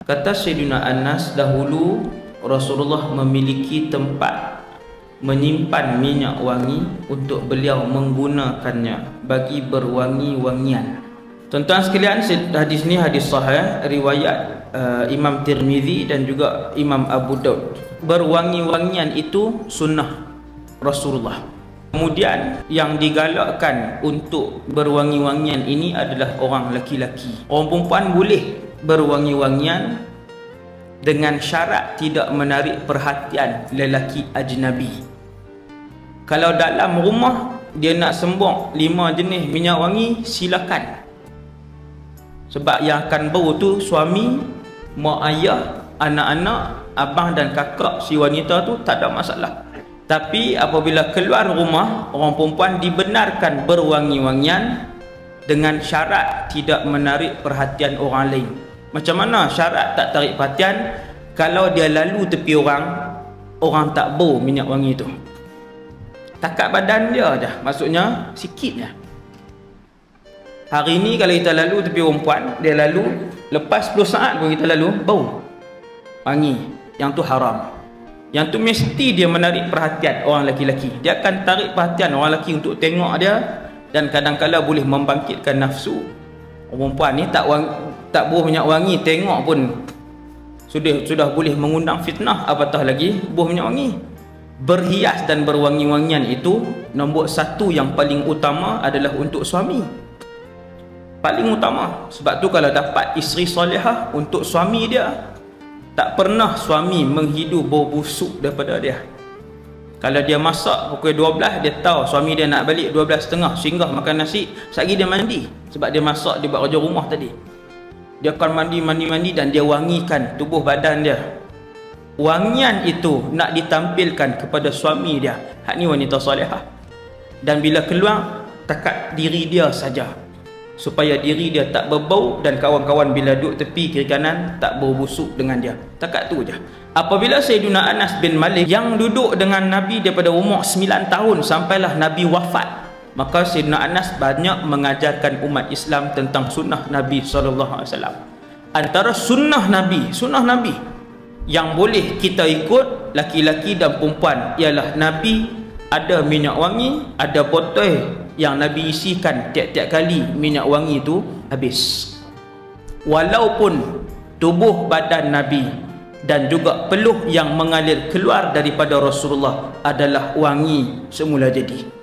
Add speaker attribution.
Speaker 1: Kata Sayyidina Anas, dahulu Rasulullah memiliki tempat menyimpan minyak wangi untuk beliau menggunakannya bagi berwangi-wangian. Tuan-tuan sekalian, hadis ni hadis sahih riwayat Imam Tirmizi dan juga Imam Abu Daud. Berwangi-wangian itu sunnah Rasulullah. Kemudian yang digalakkan untuk berwangi-wangian ini adalah orang lelaki-lelaki. Orang perempuan boleh berwangi-wangian dengan syarat tidak menarik perhatian lelaki ajnabi. Kalau dalam rumah dia nak sembung 5 jenis minyak wangi, silakan. Sebab yang akan bau tu suami, mak ayah, anak-anak, abang dan kakak si wanita tu tak ada masalah. Tapi apabila keluar rumah, orang perempuan dibenarkan berwangi-wangian dengan syarat tidak menarik perhatian orang lain. Macam mana syarat tak tarik perhatian? Kalau dia lalu tepi orang tak bau minyak wangi tu. Takat badan dia je, maksudnya sikit je. Hari ni kalau kita lalu tepi perempuan, dia lalu, lepas 10 saat pun kita lalu, bau wangi. Yang tu haram. Yang tu mesti dia menarik perhatian orang lelaki-lelaki. Dia akan tarik perhatian orang lelaki untuk tengok dia, dan kadang-kadang boleh membangkitkan nafsu. Orang perempuan ni tak bau minyak wangi, tengok pun sudah boleh mengundang fitnah, apatah lagi bau minyak wangi. Berhias dan berwangi-wangian itu nombor 1 yang paling utama adalah untuk suami. Paling utama. Sebab tu kalau dapat isteri solehah untuk suami dia, tak pernah suami menghidu bau busuk daripada dia. Kalau dia masak pukul 12, dia tahu suami dia nak balik 12.30, singgah makan nasi, sekali dia mandi. Sebab dia masak, dia buat kerja rumah tadi. Dia akan mandi dan dia wangikan tubuh badan dia. Wangian itu nak ditampilkan kepada suami dia. Hak ni wanita solehah. Dan bila keluar, takat diri dia saja, supaya diri dia tak berbau dan kawan-kawan bila duduk tepi kiri kanan tak bau busuk dengan dia. Takat tu je. Apabila Sayyidina Anas bin Malik yang duduk dengan Nabi daripada umur 9 tahun sampailah Nabi wafat, maka Sayyidina Anas banyak mengajarkan umat Islam tentang sunnah Nabi SAW. Antara sunnah Nabi yang boleh kita ikut laki-laki dan perempuan ialah Nabi ada minyak wangi, ada botol yang Nabi isikan tiap-tiap kali minyak wangi itu habis. Walaupun tubuh badan Nabi dan juga peluh yang mengalir keluar daripada Rasulullah adalah wangi semula jadi.